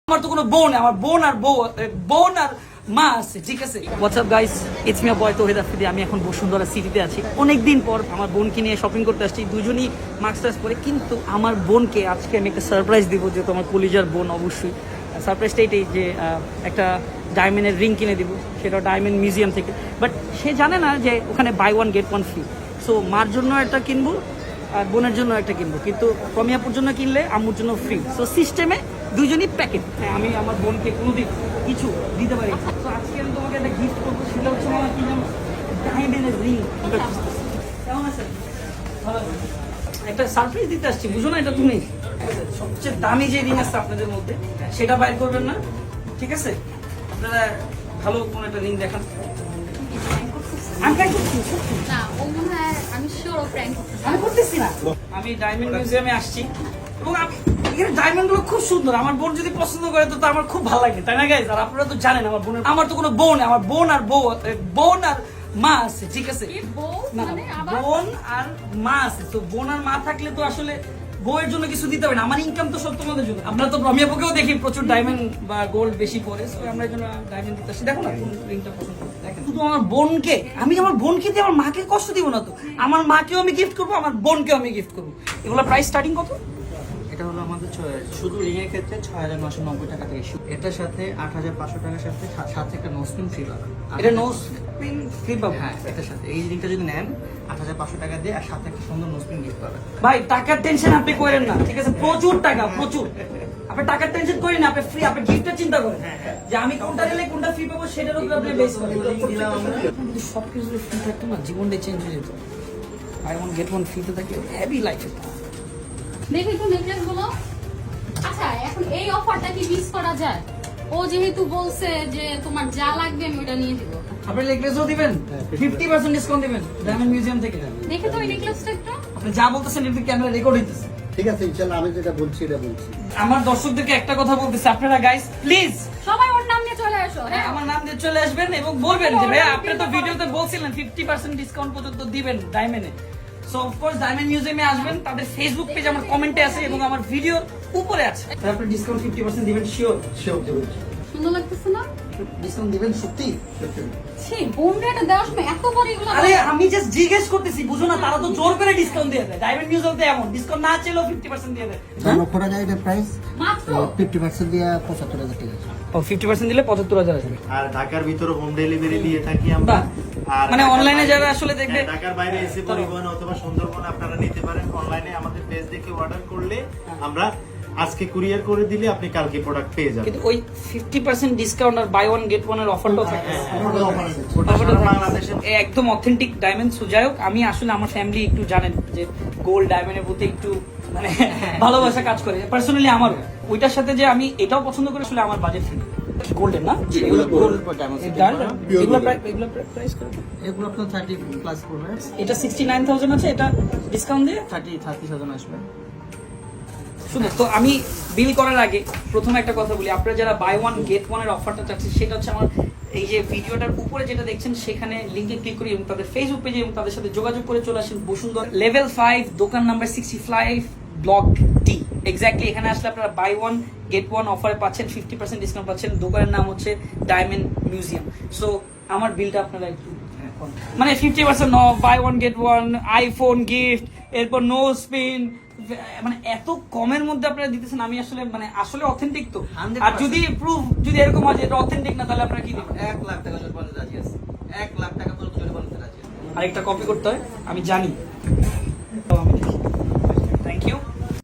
আমার তো কোনো বোন, আমার বোন আর মা আছে, ঠিক আছে। What's up guys, it's me boy Touhid Afridi. আমি এখন বসুন্ধরা সিটিতে আছি। অনেকদিন পর আমার বোনকে নিয়ে শপিং করতে আসছি, দুজনই মাস্ক টাস্ক পরে। কিন্তু আমার বোনকে আজকে আমি একটা সারপ্রাইজ দিব, যেহেতু আমার কলিজার বোন। অবশ্যই সারপ্রাইজটা এটাই যে একটা ডায়মন্ডের রিং কিনে দিব, সেটা ডায়মন্ড মিউজিয়াম থেকে। বাট সে জানে না যে ওখানে buy one get one free. So মার জন্য একটা কিনবো আর বোনের জন্য একটা কিনবো, কিন্তু কমিয়াপুর জন্য কিনলে আম্মুর জন্য ফ্রি। সো সিস্টেমে দুজনই প্যাকেট। হ্যাঁ, আমি আমার বোনকে কোনোদিন কিছু দিতে পারি। তো আজকে আমি তোমাকে একটা গিফট করবো, সেটা হচ্ছে আমার কিনলাম ডায়মন্ডের রিং। কেমন আছেন? ভালো আছেন? একটা সারপ্রাইজ দিতে আসছি, বুঝো না এটা তুমি। সবচেয়ে দামি যে রিং আছে আপনাদের মধ্যে, সেটা বাইর করবেন না, ঠিক আছে? আপনারা ভালো কোনো একটা রিং দেখান। আমি ডায়মন্ড মিউজিয়ামে আসছি এবং এখানে ডায়মন্ড গুলো খুব সুন্দর। আমার বোন যদি পছন্দ করে তো আমার খুব ভালো লাগে, তাই না গাইজ? আর আপনারা তো জানেন আমার তো কোনো বোন, আমার বোন আর মা আছে, ঠিক আছে? বোন আর মা আছে, তো বোন আর মা থাকলে তো আসলে বউয়ের জন্য কিছু দিতে হবে না। আমার ইনকাম তো সব তোমাদের জন্য। আমরা তো রমিয়াপুকেও দেখি প্রচুর ডায়মন্ড বা গোল্ড বেশি পরে, আমরা এই জন্য ডায়মন্ড দিতে আসছি। দেখো না কোন রিংটা পছন্দ করতে। দেখেন, শুধু আমার বোনকে, আমি আমার বোনকে দিয়ে আমার মাকে কষ্ট দিব না তো। আমার মাকেও আমি গিফট করবো, আমার বোনকেও আমি গিফট করবো। এগুলো প্রাইস স্টার্টিং কত? এটা হলো আমাদের শুধু রিং এর ক্ষেত্রে 6,990 টাকা থেকে শুরু। এটার সাথে 8,500 টাকার সাথে একটা নোসপিন ফ্রি পাবেন। এটা নোসপিন ফ্রি পাবো? হ্যাঁ, এটার সাথে এই রিংটা যদি নেন 8,500 টাকা দিয়ে, আর সাথে একটা সুন্দর নোসপিন গিফট পাবেন। ভাই টাকার টেনশন আপনি করেন না, ঠিক আছে? প্রচুর টাকা, প্রচুর। আপনি টাকার টেনশন করেন না, আপনি ফ্রি, আপনি গিফটের চিন্তা করেন যে আমি কোনটা নিলে কোনটা ফ্রি পাবো, সেটার উপর আপনি বেস করেন। যদি সবকিছু ফ্রি থাকতো না, জীবনটাই চেঞ্জ হয়ে যেত। বাই ওয়ান গেট ওয়ান ফ্রিতে থাকে, হেভি লাইফ। দেখি একটু নেকলেস গুলো। আচ্ছা, এখন এই অফারটা কি মিস করা যায়? ও যেহেতু বলছে যে তোমার যা লাগবে আমি ওটা নিয়ে দিব। আপনি নেকলেসও দিবেন, 50% ডিসকাউন্ট দিবেন ডায়মন্ড মিউজিয়াম থেকে। দেখে তো ওই নেকলেসটা একটু। আপনি যা বলতেছেন এটা ক্যামেরা রেকর্ড হইতেছে। ঠিক আছে, ইনশাআল্লাহ আমি যেটা বলছি এটা বলছি। আমার দর্শকদেরকে একটা কথা বলতেছি, আপনারা গাইস প্লিজ সবাই ওর নাম নিয়ে চলে আসো। হ্যাঁ, আমার নাম দিয়ে চলে আসবেন এবং বলবেন যে ভাই আপনি তো ভিডিওতে বলছিলেন 50% ডিসকাউন্ট পর্যন্ত দিবেন ডায়মন্ডে। সো অফ কোর্স ডায়মন্ড মিউজিয়ামে আসবেন, তাদের ফেসবুক পেজ আমার কমেন্টে আছে এবং আমার ভিডিওর উপরে আছে। আপনি ডিসকাউন্ট 50% দিবেন শিওর? শিওর দেব। সুন্দর লাগতেছে না? ডিসকাউন্ট দিবেন সত্যি? ছি, বোনটা এটা দেওয়ার সময় এত বড় এগুলো। আরে আমি জাস্ট জিজ্ঞেস করতেছি, বুঝো না? তারা তো জোর করে ডিসকাউন্ট দিয়ে দেয়। ডায়মন্ড মিউজিয়ামতে এমন ডিসকাউন্ট না চাইলেও 50% দিয়ে দেয়। জানো করা যায় এটা প্রাইস মাত্র 50% দিয়ে 75,000 টাকা। ও 50% দিলে 75,000 আছে। আর ঢাকার ভিতরে হোম ডেলিভারি দিয়ে থাকি আমরা। আর মানে অনলাইনে যারা আসলে দেখবে, ঢাকার বাইরে এসে পরিবহন অথবা সুন্দরবন আপনারা নিতে পারেন। অনলাইনে আমাদের পেজ দেখে অর্ডার করলে আমরা আজকে কুরিয়ার করে দিলে আপনি কালকে প্রোডাক্ট পেয়ে যাবেন। কিন্তু ওই 50% ডিসকাউন্ট আর বাই ওয়ান গেট ওয়ান এর অফারটাও থাকে। ওটা সারা বাংলাদেশে একদম অথেন্টিক ডায়মন্ড। যাই হোক, আমি আসলে আমার ফ্যামিলি একটু জানেন যে গোল্ড ডায়মন্ডের প্রতি একটু মানে ভালোবাসা কাজ করে। পার্সোনালি আমারও ওইটার সাথে যে আমি এটাও পছন্দ করি, আসলে আমার বাজেট ফ্রি। গোল্ডের না, এগুলো গোল্ড ডায়মন্ড। এগুলো প্রাইস কত? এগুলো আপনার 30 প্লাস পড়বে। এটা 69,000 আছে, এটা ডিসকাউন্ট দিয়ে 30,000 আসবে। শুনুন তো, আমি বিল করার আগে প্রথমে একটা কথা বলি। আপনারা যারা বাই ওয়ান গেট ওয়ান এর অফারটা চাচ্ছেন, সেটা হচ্ছে আমার এই যে ভিডিওটার উপরে যেটা দেখছেন, সেখানে লিঙ্কে ক্লিক করি এবং তাদের ফেসবুক পেজে এবং তাদের সাথে যোগাযোগ করে চলে আসেন বসুন্ধরা লেভেল 5 দোকান নাম্বার 65 ব্লক ডি। এক্স্যাক্টলি এখানে আসলে আপনারা বাই ওয়ান গেট ওয়ান অফারে পাচ্ছেন, 50% ডিসকাউন্ট পাচ্ছেন। দোকানের নাম হচ্ছে ডায়মন্ড মিউজিয়াম। সো আমার বিলটা আপনারা একটু মানে 50% off, buy one get one, iPhone gift, এরপর নো স্পিন, মানে এত কমের মধ্যে আপনারা দিতেছেন। আমি আসলে মানে আসলে অথেন্টিক তো। আর যদি প্রুফ যদি এরকম হয় যে এটা অথেন্টিক না, তাহলে আপনারা কি দিবেন? 1 লাখ টাকা জোর বলতে রাজি আছে। 1 লাখ টাকা পর্যন্ত জোর বলতে রাজি আছে। আরেকটা কপি করতে হয়, আমি জানি। Thank you.